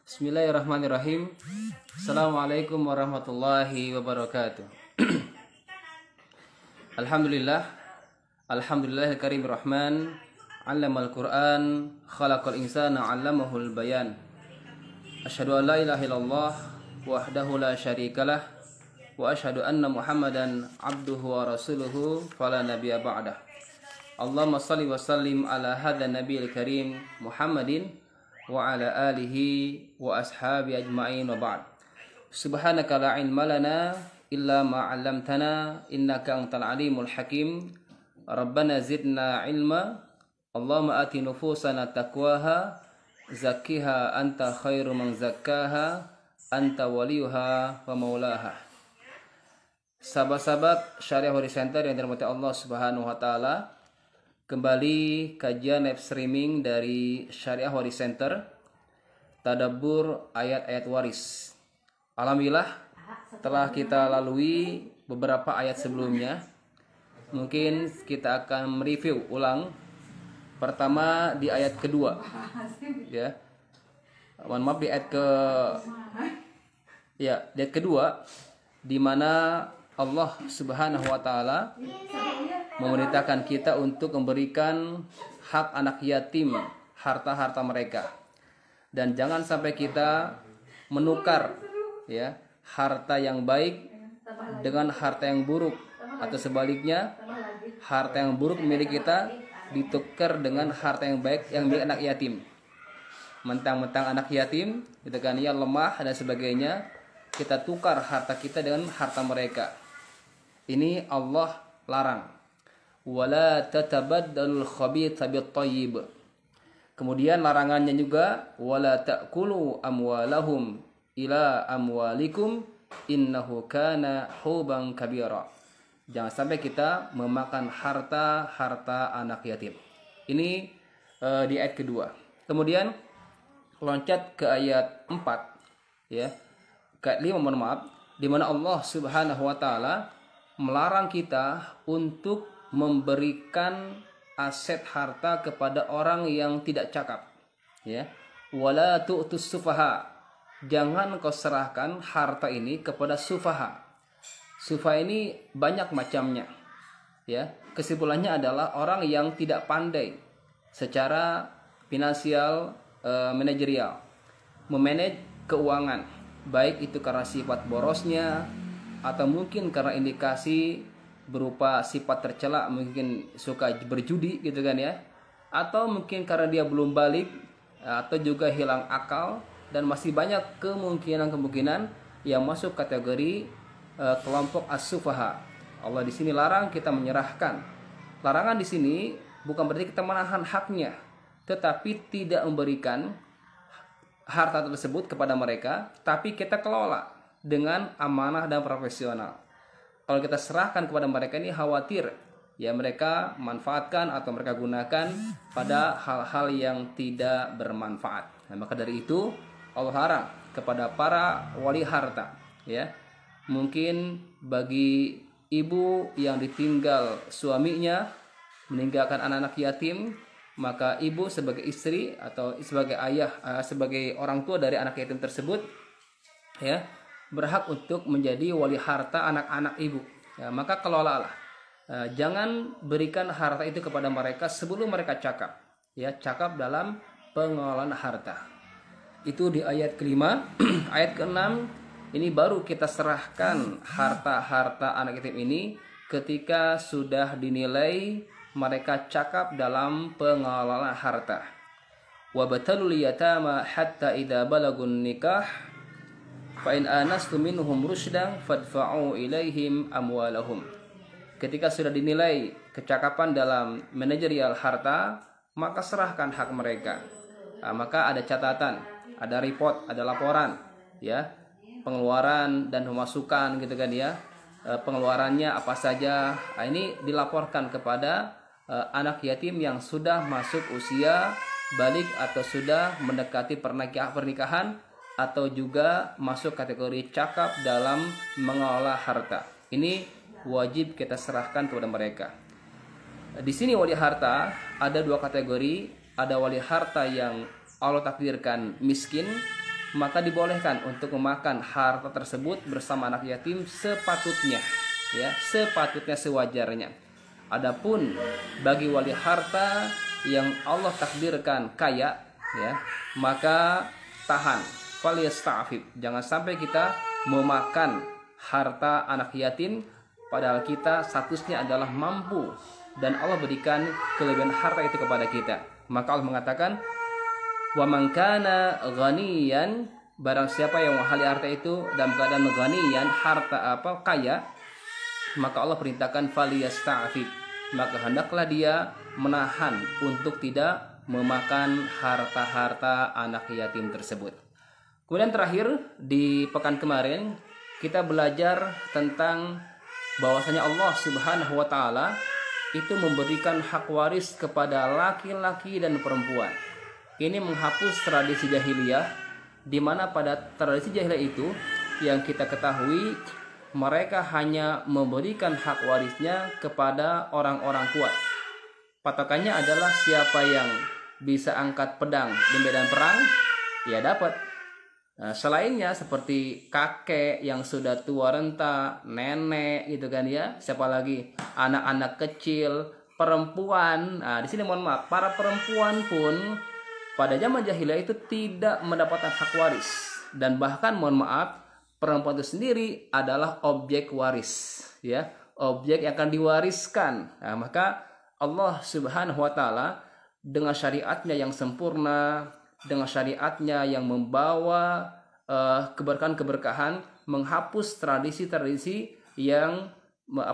Bismillahirrahmanirrahim. Assalamualaikum warahmatullahi wabarakatuh. Alhamdulillah. Alhamdulillahil karimir rahman. 'Allamal Qur'an, khalaqal insana 'allamahul bayan. Asyhadu an la ilaha illallah wahdahu la syarikalah wa asyhadu anna Muhammadan 'abduhu wa rasuluhu fala nabiyya ba'dah. Allahumma shalli wa sallim ala hadzal nabiyil karim Muhammadin wa ala alihi wa ashabi ajma'in wa ba'd. Subhanaka la ilma lana illa ma 'allamtana innaka antal alimul hakim. Rabbana zidna ilma. Allahumma ati nufusana taqwaha zakkiha anta khairu man zakkaha anta waliyuha wa maulaha. Sahabat-sahabat Syariah Worry Center yang dirahmati Allah Subhanahu wa taala, kembali kajian live streaming dari Syariah Worry Center, tadabbur ayat-ayat waris. Alhamdulillah telah kita lalui beberapa ayat sebelumnya. Mungkin kita akan mereview ulang. Pertama di ayat kedua, ya. Mohon maaf, di ayat di ayat kedua, di mana Allah Subhanahu wa taala memerintahkan kita untuk memberikan hak anak yatim, harta-harta mereka. Dan jangan sampai kita menukar, ya, harta yang baik dengan harta yang buruk, atau sebaliknya harta yang buruk milik kita ditukar dengan harta yang baik yang milik anak yatim. Mentang-mentang anak yatim, gitu kan, ya, lemah dan sebagainya, kita tukar harta kita dengan harta mereka. Ini Allah larang. Wala tatabaddalul khabitha bit-thayyib. Kemudian larangannya juga wala ta'kulu amwalahum ila amwalikum innahu kana huban kabira. Jangan sampai kita memakan harta anak yatim. Ini di ayat kedua. Kemudian loncat ke ayat 4, ya. Ke ayat 5, mohon maaf, di mana Allah Subhanahu wa taala melarang kita untuk memberikan aset harta kepada orang yang tidak cakap, ya. Wala tu'tus sufaha. Jangan kau serahkan harta ini kepada sufaha. Sufaha ini banyak macamnya, ya. Kesimpulannya adalah orang yang tidak pandai secara finansial, manajerial, memanage keuangan, baik itu karena sifat borosnya atau mungkin karena indikasi berupa sifat tercela, mungkin suka berjudi, gitu kan, ya, atau mungkin karena dia belum balik, atau juga hilang akal, dan masih banyak kemungkinan yang masuk kategori kelompok as-sufaha. Allah di sini larang kita menyerahkan. Larangan di sini bukan berarti kita menahan haknya, tetapi tidak memberikan harta tersebut kepada mereka, tapi kita kelola dengan amanah dan profesional. Kalau kita serahkan kepada mereka, ini khawatir, ya, mereka manfaatkan atau mereka gunakan pada hal-hal yang tidak bermanfaat. Nah, maka dari itu Allah larang kepada para wali harta, ya. Mungkin bagi ibu yang ditinggal suaminya, meninggalkan anak-anak yatim, maka ibu sebagai istri atau sebagai ayah, sebagai orang tua dari anak yatim tersebut, ya, berhak untuk menjadi wali harta anak-anak ibu, ya. Maka kelolalah, jangan berikan harta itu kepada mereka sebelum mereka cakap, ya, cakap dalam pengelolaan harta. Itu di ayat kelima. Ayat keenam, ini baru kita serahkan harta-harta anak yatim ini ketika sudah dinilai mereka cakap dalam pengelolaan harta. Wa batalul yatama hatta idza balagun nikah fa in anastum minhum rusydan fadfa'u ilaihim amwalahum. Ketika sudah dinilai kecakapan dalam manajerial harta, maka serahkan hak mereka. Nah, maka ada catatan, ada report, ada laporan, ya, pengeluaran dan pemasukan, gitu kan, ya. Pengeluarannya apa saja. Nah, ini dilaporkan kepada anak yatim yang sudah masuk usia balik atau sudah mendekati pernikahan, atau juga masuk kategori cakap dalam mengelola harta. Ini wajib kita serahkan kepada mereka. Di sini wali harta ada dua kategori. Ada wali harta yang Allah takdirkan miskin, maka dibolehkan untuk memakan harta tersebut bersama anak yatim sepatutnya, ya, sepatutnya sewajarnya. Adapun bagi wali harta yang Allah takdirkan kaya, ya, maka tahan, falyasta'fif. Jangan sampai kita memakan harta anak yatim padahal kita statusnya adalah mampu dan Allah berikan kelebihan harta itu kepada kita. Maka Allah mengatakan, wa man kana ghaniyan, barang siapa yang menghali harta itu dalam keadaan ghaniyan, harta kaya, maka Allah perintahkan falyasta'fif, maka hendaklah dia menahan untuk tidak memakan harta-harta anak yatim tersebut. Kemudian terakhir, di pekan kemarin kita belajar tentang bahwasanya Allah Subhanahu wa taala itu memberikan hak waris kepada laki-laki dan perempuan. Ini menghapus tradisi jahiliyah, di mana pada tradisi jahiliyah itu yang kita ketahui mereka hanya memberikan hak warisnya kepada orang-orang kuat. Patokannya adalah siapa yang bisa angkat pedang di medan perang, ya dapat. Nah, selainnya seperti kakek yang sudah tua renta, nenek gitu kan ya, siapa lagi, anak-anak kecil, perempuan. Nah, di sini mohon maaf, para perempuan pun pada zaman jahiliyah itu tidak mendapatkan hak waris, dan bahkan mohon maaf, perempuan itu sendiri adalah objek waris, ya, objek yang akan diwariskan. Nah, maka Allah Subhanahu wa taala dengan syariatnya yang sempurna, dengan syariatnya yang membawa keberkahan-keberkahan, menghapus tradisi-tradisi yang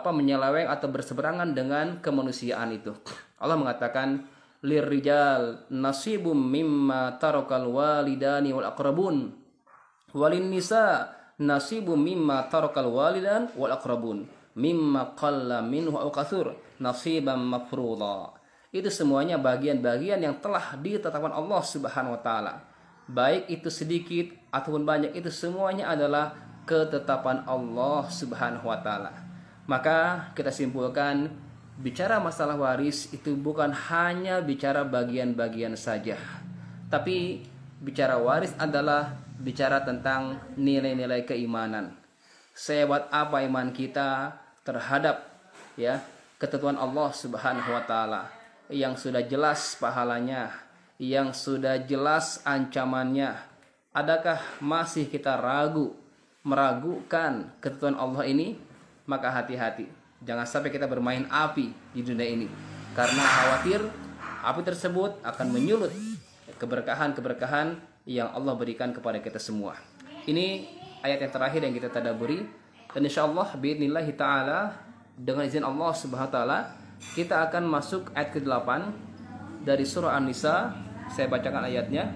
menyeleweng atau berseberangan dengan kemanusiaan itu. Allah mengatakan, lirrijal nasibum mimma tarakal walidani wal aqrabun walin nisa nasibum mimma tarakal walidan wal aqrabun mimma qalla minhu aw katsur nasiban mafruḍa. Itu semuanya bagian-bagian yang telah ditetapkan Allah Subhanahu wa taala. Baik itu sedikit ataupun banyak, itu semuanya adalah ketetapan Allah Subhanahu wa taala. Maka kita simpulkan, bicara masalah waris itu bukan hanya bicara bagian-bagian saja. Tapi bicara waris adalah bicara tentang nilai-nilai keimanan. Sehebat apa iman kita terhadap, ya, ketentuan Allah Subhanahu wa taala yang sudah jelas pahalanya, yang sudah jelas ancamannya. Adakah masih kita meragukan ketentuan Allah ini? Maka hati-hati, jangan sampai kita bermain api di dunia ini, karena khawatir api tersebut akan menyulut keberkahan-keberkahan yang Allah berikan kepada kita semua. Ini ayat yang terakhir yang kita tadabburi, dan insyaallah biidznillah taala dengan izin Allah Subhanahu wa taala kita akan masuk ayat ke-8 dari surah An-Nisa. Saya bacakan ayatnya.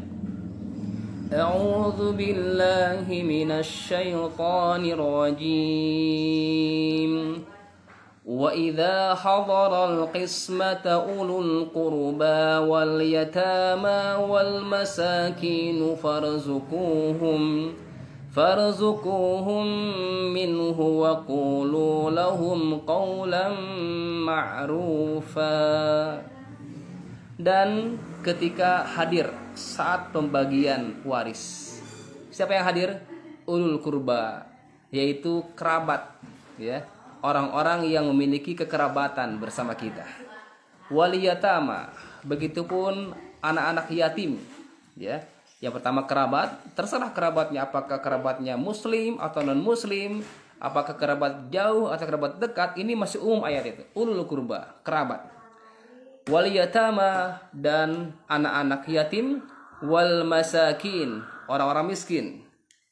A'udzu billahi minasy syaithanir rajim. Wa idza hadaral qismata ulul qurba wal yatama wal masakin farzuquhum minhu wa qulu lahum qawlan ma'rufa. Dan ketika hadir saat pembagian waris, siapa yang hadir? Ulul qurba, yaitu kerabat, ya, orang-orang yang memiliki kekerabatan bersama kita. Wal yatama, begitupun anak-anak yatim, ya. Yang pertama kerabat, terserah kerabatnya, apakah kerabatnya muslim atau non muslim, apakah kerabat jauh atau kerabat dekat, ini masih umum ayat itu. Ulul qurba, kerabat. Wal yatama, dan anak-anak yatim. Wal masakin, orang-orang miskin.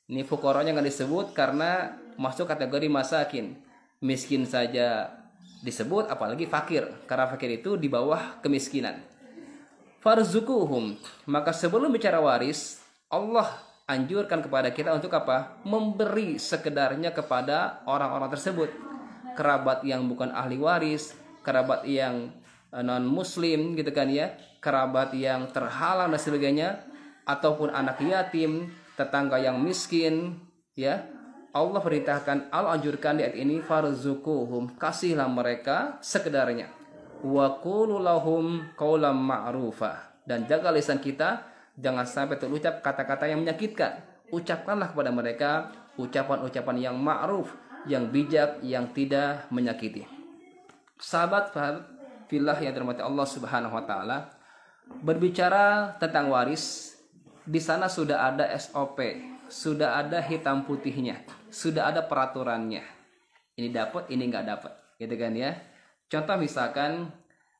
Ini fuqaranya nggak disebut karena masuk kategori masakin. Miskin saja disebut, apalagi fakir, karena fakir itu di bawah kemiskinan. Farzuquhum, maka sebelum bicara waris, Allah anjurkan kepada kita untuk apa? Memberi sekedarnya kepada orang-orang tersebut. Kerabat yang bukan ahli waris, kerabat yang non muslim gitu kan ya, kerabat yang terhalang dan sebagainya, ataupun anak yatim, tetangga yang miskin, ya. Allah perintahkan, Allah anjurkan di ayat ini, farzuquhum, kasihlah mereka sekedarnya. Wa qulu lahum qawlan ma'rufa, dan jaga lisan kita jangan sampai terucap kata-kata yang menyakitkan. ucapkanlah kepada mereka ucapan-ucapan yang ma'ruf, yang bijak, yang tidak menyakiti. Sahabat fillah yang dirahmati Allah Subhanahu wa taala, berbicara tentang waris, di sana sudah ada SOP, sudah ada hitam putihnya, sudah ada peraturannya. Ini dapat, ini nggak dapat, gitu kan ya. Contoh misalkan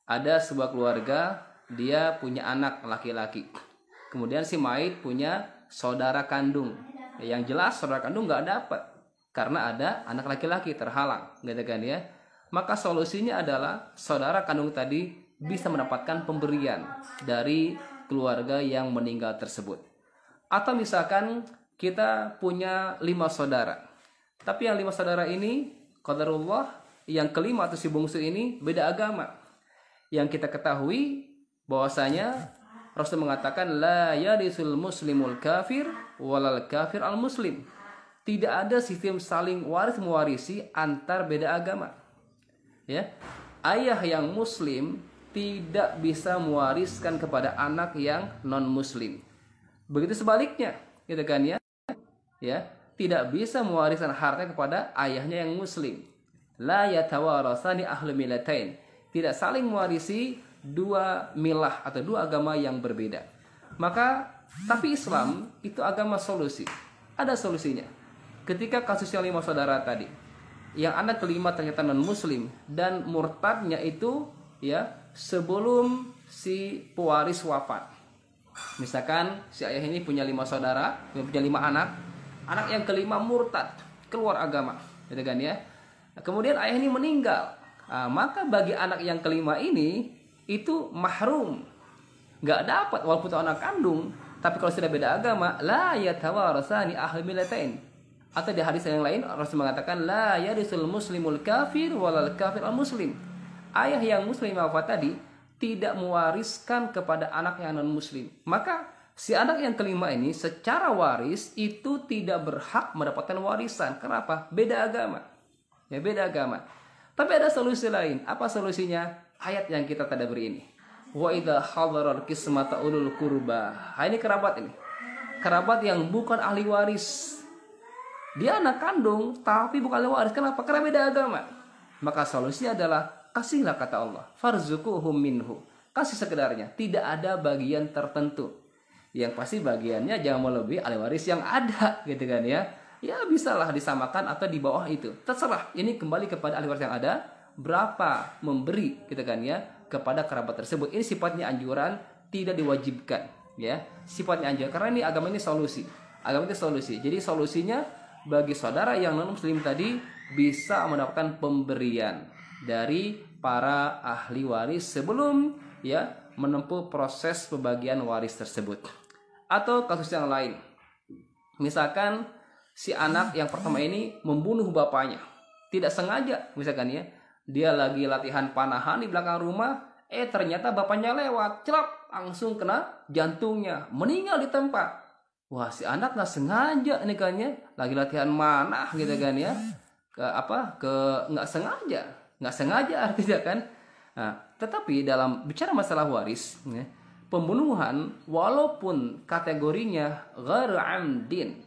ada sebuah keluarga, dia punya anak laki-laki, kemudian si mayit punya saudara kandung. Yang jelas saudara kandung nggak dapat karena ada anak laki-laki terhalang, gitu kan ya. Maka solusinya adalah saudara kandung tadi bisa mendapatkan pemberian dari keluarga yang meninggal tersebut. Atau misalkan kita punya 5 saudara, tapi yang 5 saudara ini qadarullah, yang kelima atau si bungsu ini beda agama. Yang kita ketahui bahwasanya Rasul mengatakan la yarisul muslimul kafir walal kafir al muslim. Tidak ada sistem saling waris mewarisi antar beda agama. Ya. Ayah yang muslim tidak bisa mewariskan kepada anak yang non muslim. Begitu sebaliknya, gitu kan ya? Ya, tidak bisa mewariskan harta kepada ayahnya yang muslim. La yatawarasani ahlu milatain. Tidak saling mewarisi dua milah atau dua agama yang berbeda. Maka tapi Islam itu agama solusi. Ada solusinya. Ketika kasus yang 5 saudara tadi, yang anak kelima ternyata non muslim dan murtadnya itu ya sebelum si pewaris wafat. Misalkan si ayah ini punya 5 saudara, punya 5 anak. Anak yang kelima murtad, keluar agama, gitu kan ya. Kemudian ayah ini meninggal. Maka bagi anak yang kelima ini itu mahrum, nggak dapat walaupun itu anak kandung. Tapi kalau sudah beda agama, la yatawarasani ahli milatain. Atau di hadis yang lain Rasul mengatakan la yarisul muslimul kafir walal kafir al muslim. Ayah yang muslim wafat tadi tidak mewariskan kepada anak yang non muslim. Maka si anak yang kelima ini secara waris itu tidak berhak mendapatkan warisan. Kenapa? Beda agama. Ya, beda agama. Tapi ada solusi lain. Apa solusinya? Ayat yang kita tadaburi ini. Wa idza hadaral qismata ulul qurba. Ini kerabat ini. Kerabat yang bukan ahli waris. Dia anak kandung tapi bukan ahli waris. Kenapa? Karena beda agama. Maka solusinya adalah kasihlah, kata Allah. Farzuquhum minhu. Kasih sekedarnya. Tidak ada bagian tertentu. Yang pasti bagiannya jangan melebihi ahli waris yang ada, gitu kan ya. Ya bisalah disamakan atau di bawah itu. Terserah. Ini kembali kepada ahli waris yang ada. Berapa memberi, gitu kan ya, kepada kerabat tersebut. Ini sifatnya anjuran, tidak diwajibkan, ya. Sifatnya anjuran karena ini agama ini solusi. Agama itu solusi. Jadi solusinya bagi saudara yang non muslim tadi bisa mendapatkan pemberian dari para ahli waris sebelum ya menempuh proses pembagian waris tersebut. Atau kasus yang lain. Misalkan si anak yang pertama ini membunuh bapaknya. Tidak sengaja, misalkan ya. Dia lagi latihan panahan di belakang rumah, ternyata bapaknya lewat, celap, langsung kena jantungnya, meninggal di tempat. Wah, si anak nggak sengaja nih kan ya, lagi latihan manah gitu kan ya, nggak sengaja artinya kan. Nah, tetapi dalam bicara masalah waris, ya, pembunuhan walaupun kategorinya ghairu amdin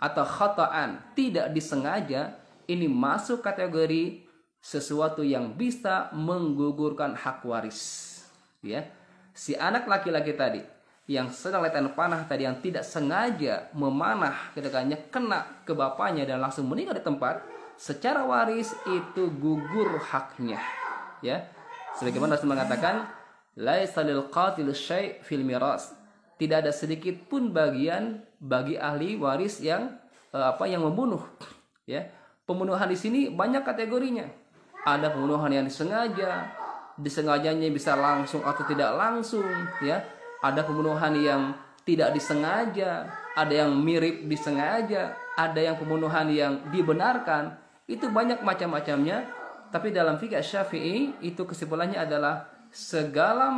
atau khata'an, tidak disengaja, ini masuk kategori sesuatu yang bisa menggugurkan hak waris. Ya, si anak laki-laki tadi yang sedang latihan panah tadi yang tidak sengaja memanah kedekannya kena ke bapaknya dan langsung meninggal di tempat, secara waris itu gugur haknya. Ya, sebagaimana Rasul mengatakan, laisa lil qatil syai' fil miras. Tidak ada sedikit pun bagian bagi ahli waris yang yang membunuh. Ya, pembunuhan di sini banyak kategorinya. Ada pembunuhan yang disengajanya bisa langsung atau tidak langsung, ya. Ada pembunuhan yang tidak disengaja, ada yang mirip disengaja, ada yang pembunuhan yang dibenarkan. Itu banyak macam-macamnya. Tapi dalam fikih Syafi'i itu kesimpulannya adalah segala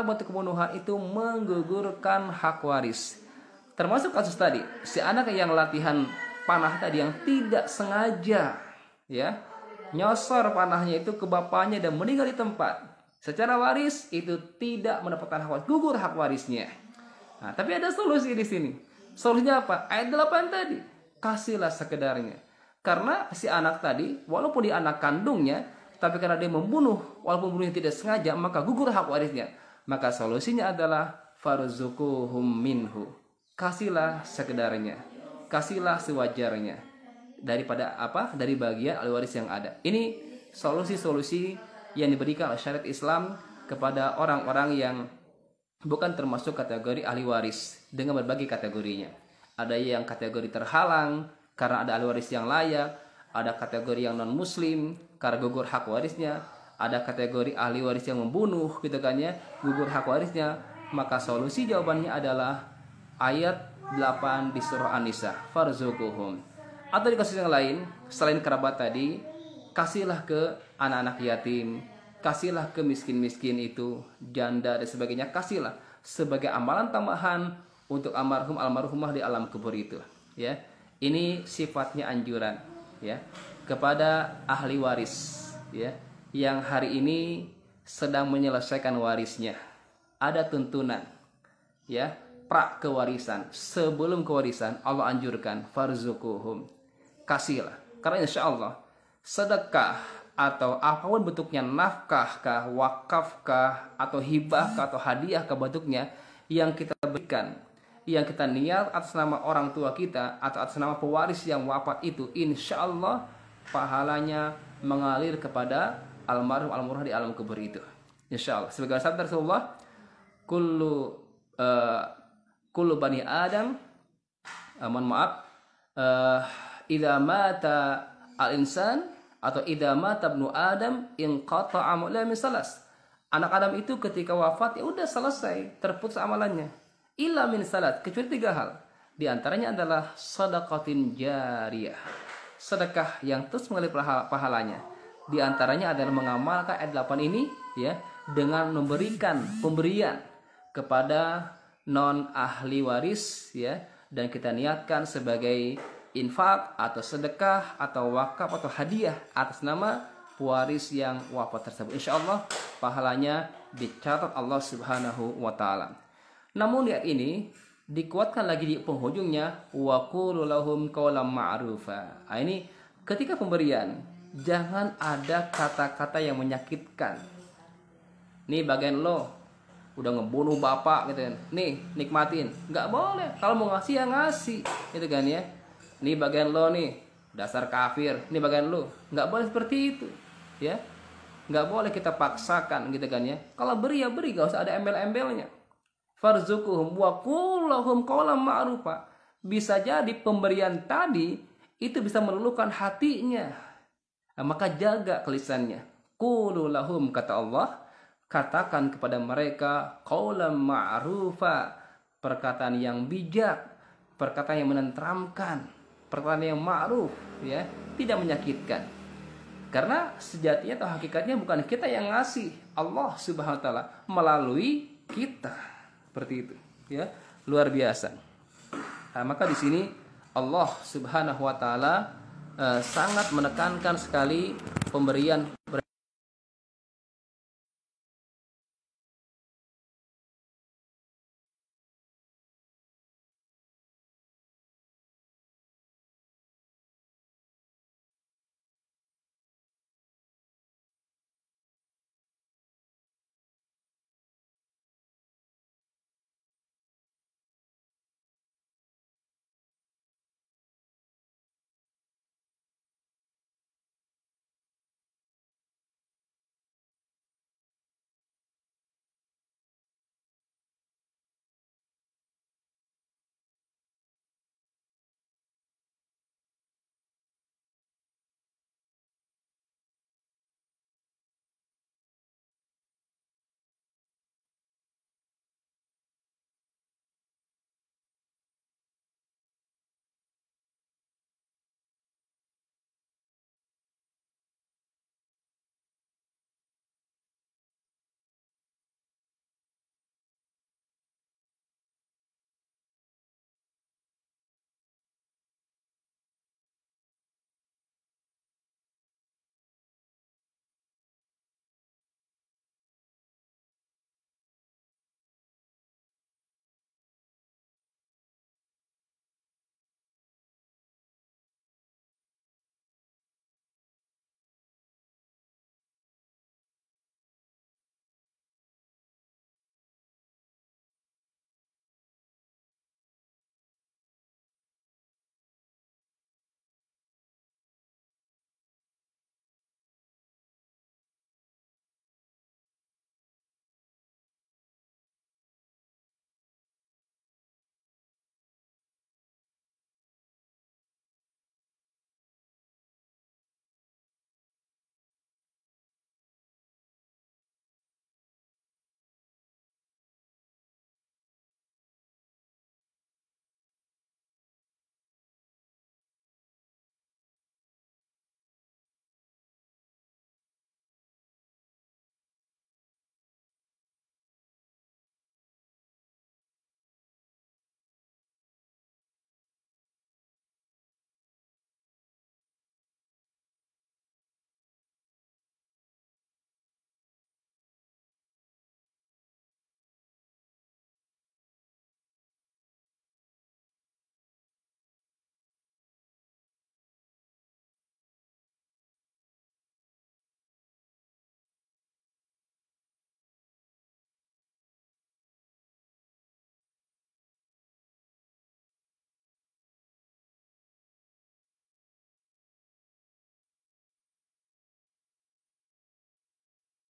bentuk pembunuhan itu menggugurkan hak waris. Termasuk kasus tadi, si anak yang latihan panah tadi yang tidak sengaja, ya, nyosor panahnya itu ke bapaknya dan meninggal di tempat. Secara waris itu tidak mendapatkan hak waris, gugur hak warisnya. Nah, tapi ada solusi di sini. Solusinya apa? Ayat 8 tadi. Kasihlah sekedarnya. Karena si anak tadi, walaupun dia anak kandungnya, tapi karena dia membunuh, walaupun membunuhnya tidak sengaja, maka gugur hak warisnya. Maka solusinya adalah farzuquhum minhu. Kasihlah sekedarnya. Kasihlah sewajarnya. Daripada apa? Dari bagian ahli waris yang ada. Ini solusi-solusi yang diberikan oleh syariat Islam kepada orang-orang yang bukan termasuk kategori ahli waris dengan berbagai kategorinya. Ada yang kategori terhalang karena ada ahli waris yang layak, ada kategori yang non muslim karena gugur hak warisnya, ada kategori ahli waris yang membunuh gitu kan ya, gugur hak warisnya. Maka solusi jawabannya adalah ayat 8 di surah An-Nisa, farzuquhum. Atau di kasus yang lain, selain kerabat tadi, kasihlah ke anak-anak yatim, kasihlah ke miskin-miskin itu, janda dan sebagainya, kasihlah sebagai amalan tambahan untuk almarhum almarhumah di alam kubur itu, ya. Ini sifatnya anjuran, ya, kepada ahli waris, ya, yang hari ini sedang menyelesaikan warisnya. Ada tuntunan, ya, pra kewarisan. Sebelum kewarisan Allah anjurkan farzuquhum, kasihlah. Karena insya Allah sedekah atau apapun bentuknya, nafkah kah, wakaf kah, atau hibah kah, atau hadiah kah bentuknya, yang kita berikan, yang kita niat atas nama orang tua kita atau atas nama pewaris yang wafat itu, insya Allah pahalanya mengalir kepada almarhum almarhumah di alam kubur itu, insya Allah. Sebagai sabda Rasulullah, kullu bani Adam, mohon maaf, idza mata al-insan atau idza mata ibnu Adam inqata'a amaluhu min salas. Anak Adam itu ketika wafat ya udah selesai, terputus amalannya. Illa min salat, kecuali 3 hal. Di antaranya adalah sedekatin jariyah, sedekah yang terus mengalir pahalanya. Di antaranya adalah mengamalkan ayat 8 ini, ya, dengan memberikan pemberian kepada non ahli waris, ya, dan kita niatkan sebagai infak atau sedekah atau wakaf atau hadiah atas nama pewaris yang wafat tersebut. Insya Allah pahalanya dicatat Allah Subhanahu wa Ta'ala. Namun lihat ini dikuatkan lagi di penghujungnya, wa qulu lahum qawlan ma'rufa. Nah, ini ketika pemberian jangan ada kata-kata yang menyakitkan. Nih bagian lo udah ngebunuh bapak gitu kan, nih nikmatin, nggak boleh. Kalau mau ngasih ya ngasih gitu kan ya. Nih bagian lo nih dasar kafir, nih bagian lo, nggak boleh seperti itu ya. Nggak boleh kita paksakan gitu kan ya. Kalau beri ya beri, gak usah ada embel-embelnya. Farzuquhum wa qul lahum qawlan ma'rufa. Bisa jadi pemberian tadi itu bisa meluluhkan hatinya. Nah, maka jaga kelisannya. Qulu lahum, kata Allah, katakan kepada mereka qawlan ma'rufa, perkataan yang bijak, perkataan yang menenteramkan, perkataan yang ma'ruf, ya, tidak menyakitkan. Karena sejatinya atau hakikatnya bukan kita yang ngasih, Allah Subhanahu wa Ta'ala melalui kita. Seperti itu, ya, luar biasa. Nah, maka di sini Allah Subhanahu wa Ta'ala sangat menekankan sekali pemberian